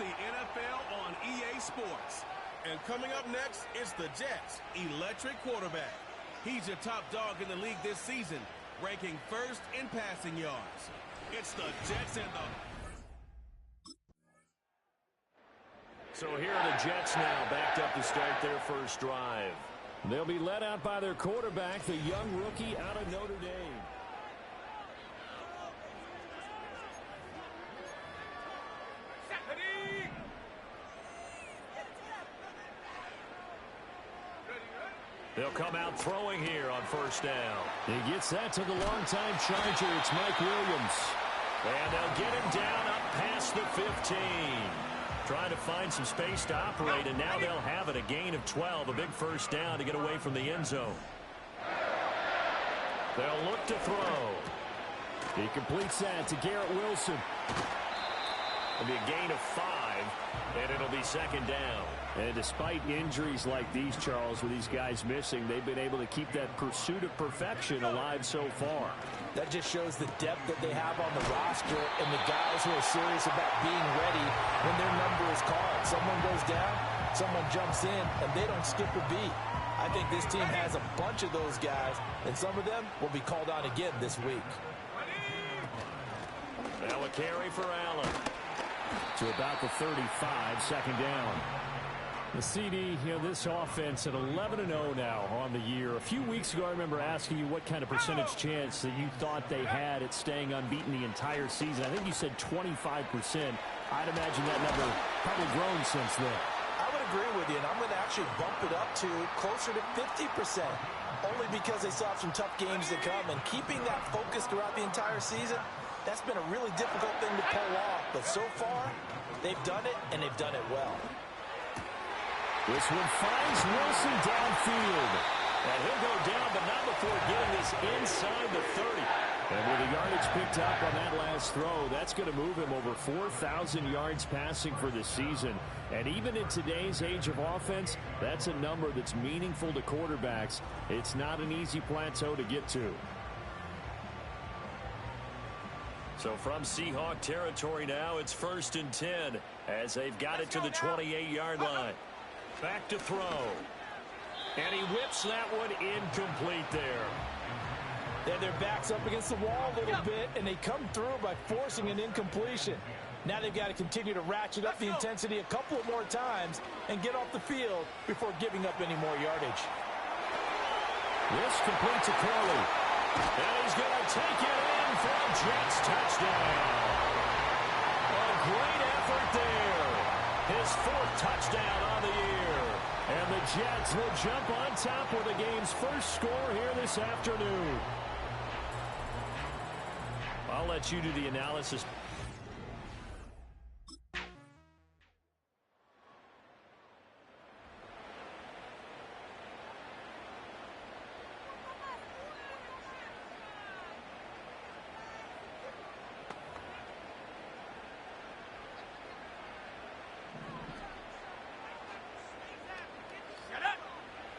the NFL on EA Sports. And coming up next, it's the Jets' electric quarterback. He's your top dog in the league this season, ranking first in passing yards. It's the Jets and the... So here are the Jets now, backed up to start their first drive. They'll be led out by their quarterback, the young rookie out of Notre Dame. They'll come out throwing here on first down. He gets that to the longtime Charger. It's Mike Williams. And they'll get him down up past the 15. Trying to find some space to operate, and now they'll have it. A gain of 12, a big first down to get away from the end zone. They'll look to throw. He completes that to Garrett Wilson. It'll be a gain of 5, and it'll be second down. And despite injuries like these, Charles, with these guys missing, they've been able to keep that pursuit of perfection alive so far. That just shows the depth that they have on the roster and the guys who are serious about being ready when their number is called. Someone goes down, someone jumps in, and they don't skip a beat. I think this team has a bunch of those guys, and some of them will be called on again this week. Now a carry for Allen. To about the 35, second down. The CD, this offense at 11-0 now on the year. A few weeks ago, I remember asking you what kind of percentage chance that you thought they had at staying unbeaten the entire season. I think you said 25%. I'd imagine that number probably grown since then. I would agree with you, and I'm going to actually bump it up to closer to 50%, only because they still have some tough games to come, and keeping that focus throughout the entire season, that's been a really difficult thing to pull off. But so far, they've done it, and they've done it well. This one finds Wilson downfield. And he'll go down, but not before getting this inside the 30. And with the yardage picked up on that last throw, that's going to move him over 4,000 yards passing for the season. And even in today's age of offense, that's a number that's meaningful to quarterbacks. It's not an easy plateau to get to. So from Seahawk territory now, it's 1st and 10 as they've got it to the 28-yard line. Back to throw. And he whips that one incomplete there. They're their backs up against the wall a little bit, and they come through by forcing an incompletion. Now they've got to continue to ratchet up the intensity a couple of more times and get off the field before giving up any more yardage. This complete to Curley. And he's going to take it in for a Jets touchdown. A great effort there. His 4th touchdown on the year. And the Jets will jump on top with the game's first score here this afternoon. I'll let you do the analysis.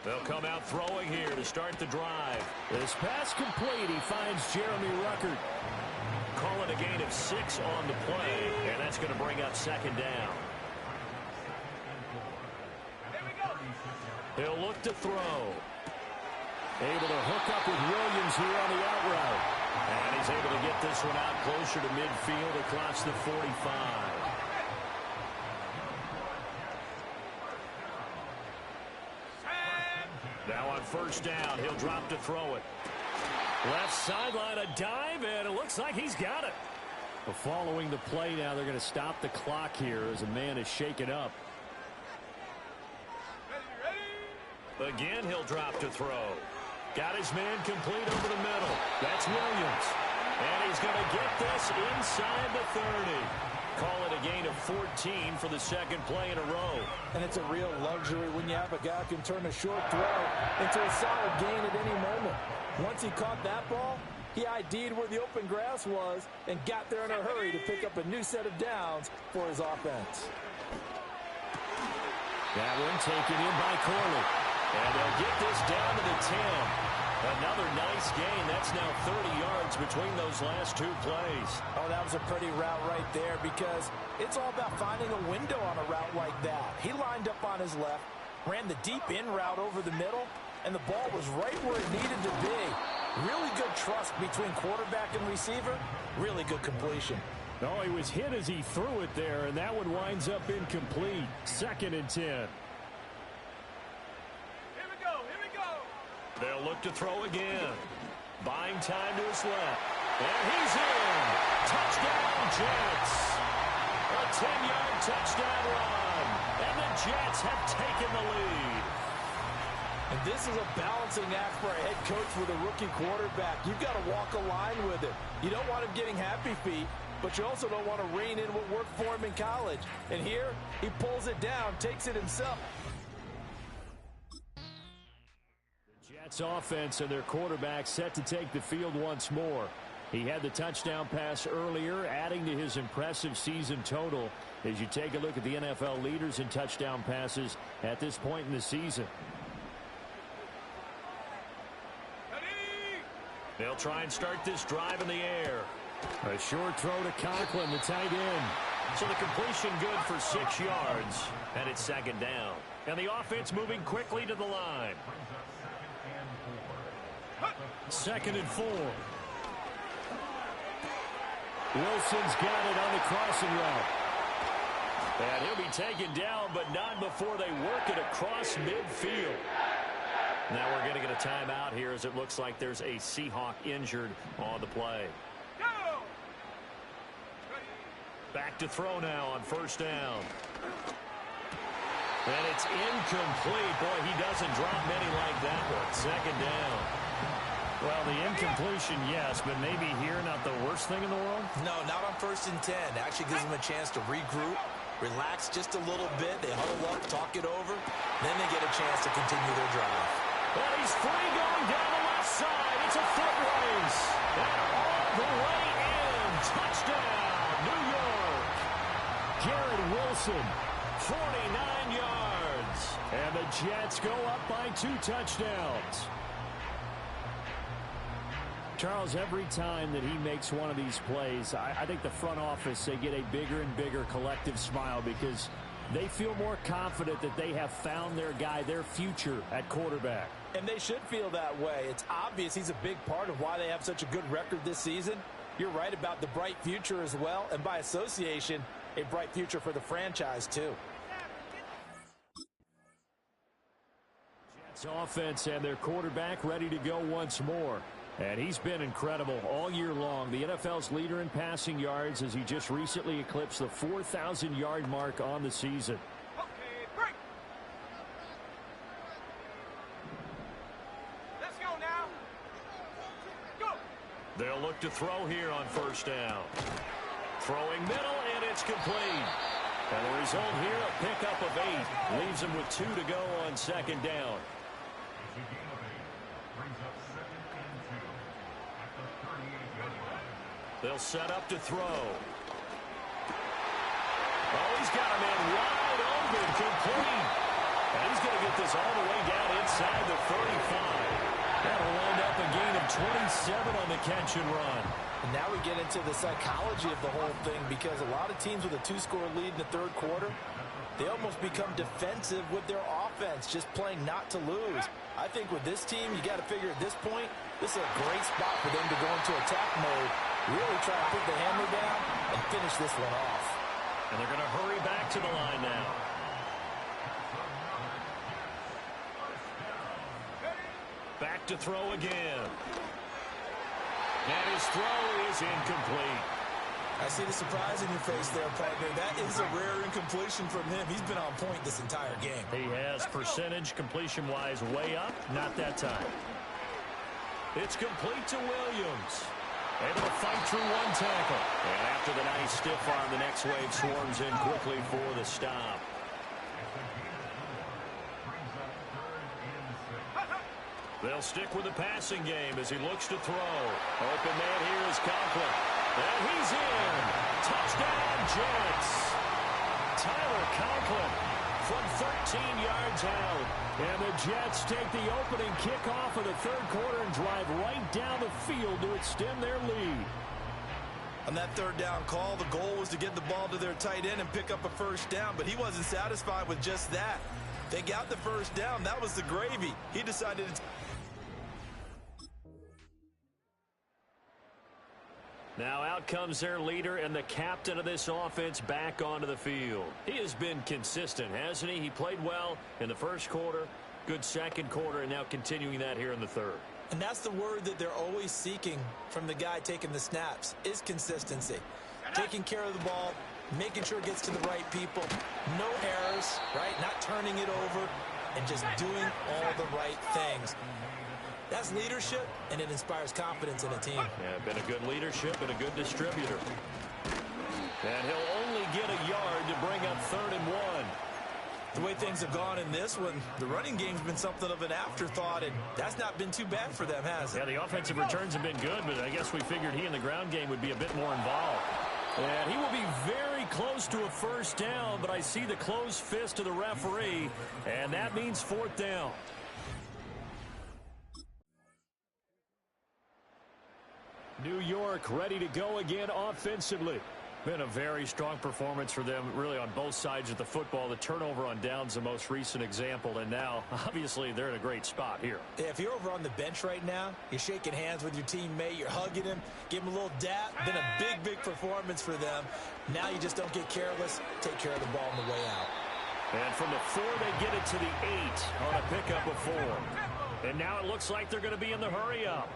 They'll come out throwing here to start the drive. This pass complete. He finds Jeremy Ruckert. Call it a gain of 6 on the play, and that's going to bring up second down. He'll look to throw. Able to hook up with Williams here on the out route. And he's able to get this one out closer to midfield across the 45. Now on first down, he'll drop to throw it. Left sideline, a dive, and it looks like he's got it. Well, following the play now, they're going to stop the clock here as a man is shaken up. Again, he'll drop to throw. Got his man complete over the middle. That's Williams. And he's going to get this inside the 30. Call it a gain of 14 for the second play in a row. And it's a real luxury when you have a guy who can turn a short throw into a solid gain at any moment. Once he caught that ball, he ID'd where the open grass was and got there in a hurry to pick up a new set of downs for his offense. That one taken in by Corley. And they'll get this down to the 10. Another nice gain. That's now 30 yards between those last two plays. Oh, that was a pretty route right there because it's all about finding a window on a route like that. He lined up on his left, ran the deep in route over the middle, and the ball was right where it needed to be. Really good trust between quarterback and receiver. Really good completion. Oh, he was hit as he threw it there, and that one winds up incomplete. 2nd and 10. Here we go. They'll look to throw again. Buying time to his left. And he's in. Touchdown, Jets. A 10-yard touchdown run. And the Jets have taken the lead. And this is a balancing act for a head coach with a rookie quarterback. You've got to walk a line with it. You don't want him getting happy feet, but you also don't want to rein in what worked for him in college. And here, he pulls it down, takes it himself. The Jets offense and their quarterback set to take the field once more. He had the touchdown pass earlier, adding to his impressive season total as you take a look at the NFL leaders in touchdown passes at this point in the season. They'll try and start this drive in the air. A short throw to Conklin, the tight end. So the completion good for 6 yards. And it's 2nd down. And the offense moving quickly to the line. 2nd and 4. Wilson's got it on the crossing route. And he'll be taken down, but not before they work it across midfield. Now we're going to get a timeout here as it looks like there's a Seahawk injured on the play. Back to throw now on 1st down. And it's incomplete. Boy, he doesn't drop many like that one. 2nd down. Well, the incompletion, yes, but maybe here not the worst thing in the world? No, not on 1st and 10. Actually gives them a chance to regroup, relax just a little bit. They huddle up, talk it over. Then they get a chance to continue their drive. Well, he's free going down the left side. It's a foot race. And all the way in. Touchdown, New York. Garrett Wilson, 49 yards. And the Jets go up by 2 touchdowns. Charles, every time that he makes one of these plays, I think the front office, they get a bigger and bigger collective smile because they feel more confident that they have found their guy, their future at quarterback. And they should feel that way. It's obvious he's a big part of why they have such a good record this season. You're right about the bright future as well, and by association, a bright future for the franchise too. Jets offense and their quarterback ready to go once more. And he's been incredible all year long. The NFL's leader in passing yards as he just recently eclipsed the 4,000-yard mark on the season. Okay, break. Let's go now. Go. They'll look to throw here on 1st down. Throwing middle, and it's complete. And the result here, a pickup of 8. Leaves him with 2 to go on 2nd down. They'll set up to throw. Oh, he's got a man wide open, complete. And he's going to get this all the way down inside the 35. That'll wind up a gain of 27 on the catch and run. And now we get into the psychology of the whole thing because a lot of teams with a 2-score lead in the 3rd quarter, they almost become defensive with their offense, just playing not to lose. I think with this team, you got to figure at this point, this is a great spot for them to go into attack mode, really try to put the hammer down and finish this one off. And they're going to hurry back to the line now. Back to throw again. And his throw is incomplete. I see the surprise in your face there, partner. That is a rare incompletion from him. He's been on point this entire game. He has percentage completion-wise way up. Not that time. It's complete to Williams. Able to fight through one tackle. And after the nice stiff arm, the next wave swarms in quickly for the stop. They'll stick with the passing game as he looks to throw. Open man here is Conklin. And he's in. Touchdown, Jets. Tyler Conklin from 13 yards out. And the Jets take the opening kickoff of the third quarter and drive right down the field to extend their lead. On that third down call, the goal was to get the ball to their tight end and pick up a first down, but he wasn't satisfied with just that. They got the first down. That was the gravy. He decided to... Now out comes their leader and the captain of this offense back onto the field. He has been consistent, hasn't he? He played well in the first quarter, good second quarter, and now continuing that here in the third. And that's the word that they're always seeking from the guy taking the snaps, is consistency. Taking care of the ball, making sure it gets to the right people, no errors, right? Not turning it over, and just doing all the right things. That's leadership, and it inspires confidence in a team. Yeah, been a good leadership and a good distributor. And he'll only get a yard to bring up 3rd and 1. The way things have gone in this one, the running game's been something of an afterthought, and that's not been too bad for them, has it? Yeah, the offensive returns have been good, but I guess we figured he in the ground game would be a bit more involved. And he will be very close to a first down, but I see the closed fist of the referee, and that means 4th down. New York ready to go again offensively. Been a very strong performance for them, really, on both sides of the football. The turnover on downs, the most recent example, and now, obviously, they're in a great spot here. Yeah, if you're over on the bench right now, you're shaking hands with your teammate, you're hugging him, give him a little dap. Been a big, big performance for them. Now you just don't get careless. Take care of the ball on the way out. And from the 4, they get it to the 8 on a pickup of 4. And now it looks like they're going to be in the hurry-up.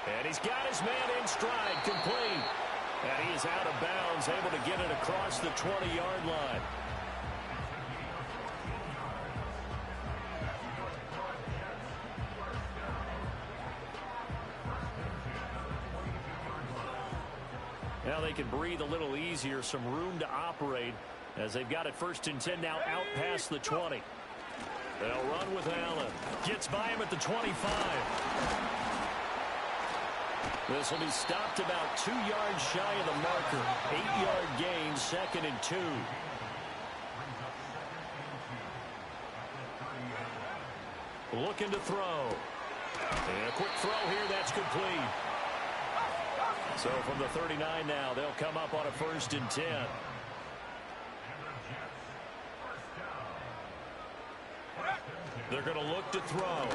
And he's got his man in stride, complete. And he is out of bounds, able to get it across the 20-yard line. Now they can breathe a little easier, some room to operate as they've got it 1st and 10 now out past the 20. They'll run with Allen. Gets by him at the 25. This will be stopped about 2 yards shy of the marker. 8-yard gain, 2nd and 2. Looking to throw. And a quick throw here, that's complete. So from the 39 now, they'll come up on a 1st and 10. They're going to look to throw.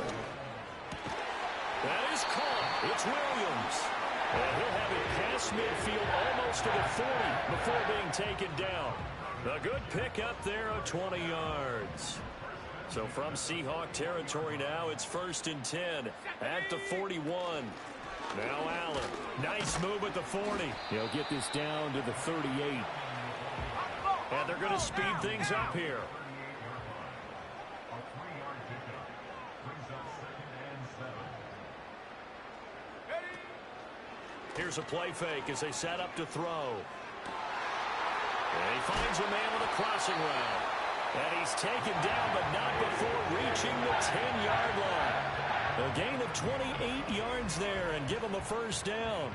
That is caught. It's Williams. And he'll have it past midfield almost to the 40 before being taken down. A good pickup there of 20 yards. So from Seahawk territory now, it's 1st and 10 at the 41. Now Allen. Nice move at the 40. He'll get this down to the 38. And they're going to speed things up here. Here's a play fake as they set up to throw. And he finds a man on the crossing route. And he's taken down, but not before reaching the 10-yard line. A gain of 28 yards there and give him a first down.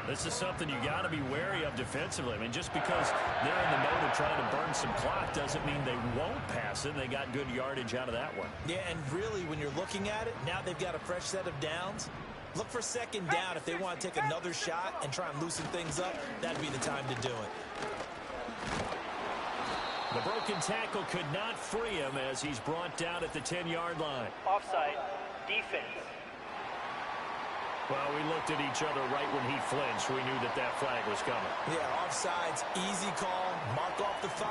This is something you got to be wary of defensively. I mean, just because they're in the mode of trying to burn some clock doesn't mean they won't pass it. They got good yardage out of that one. Yeah, and really, when you're looking at it, now they've got a fresh set of downs. Look for 2nd down if they want to take another shot and try and loosen things up. That'd be the time to do it. The broken tackle could not free him as he's brought down at the 10-yard line. Offside. Defense. Well, we looked at each other right when he flinched. We knew that that flag was coming. Yeah, offsides, easy call, mark off the 5,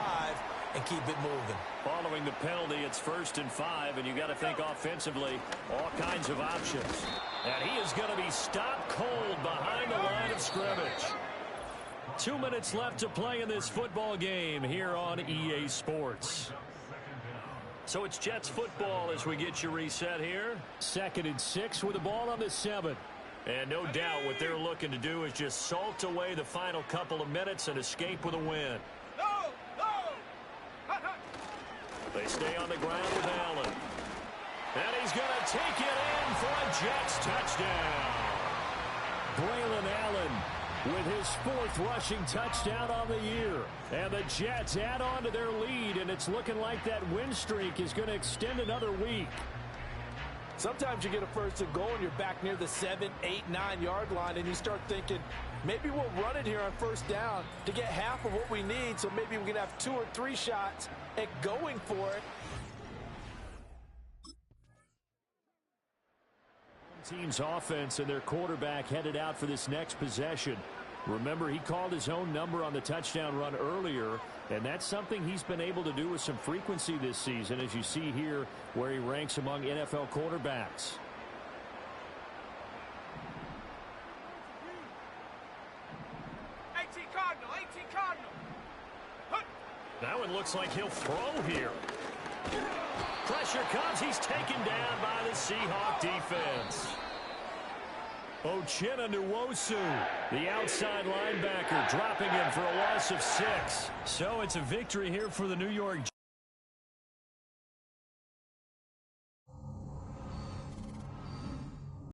and keep it moving. Following the penalty, it's 1st and 5, and you got to think offensively, all kinds of options. And he is going to be stopped cold behind the line of scrimmage. 2 minutes left to play in this football game here on EA Sports. So it's Jets football as we get you reset here. 2nd and 6 with the ball on the 7. And no doubt what they're looking to do is just salt away the final couple of minutes and escape with a win. They stay on the ground with Allen. And he's going to take it in for a Jets touchdown. Braylon Allen with his 4th rushing touchdown on the year. And the Jets add on to their lead, and it's looking like that win streak is going to extend another week. Sometimes you get a 1st and goal and you're back near the 7, 8, 9-yard line, and you start thinking, maybe we'll run it here on 1st down to get half of what we need, so maybe we can have 2 or 3 shots at going for it. Team's offense and their quarterback headed out for this next possession. Remember, he called his own number on the touchdown run earlier, and that's something he's been able to do with some frequency this season, as you see here where he ranks among NFL quarterbacks. Cardinal. That one looks like he'll throw here. Pressure comes. He's taken down by the Seahawk defense. Uchenna Nwosu, the outside linebacker, dropping him for a loss of 6. So it's a victory here for the New York Jets.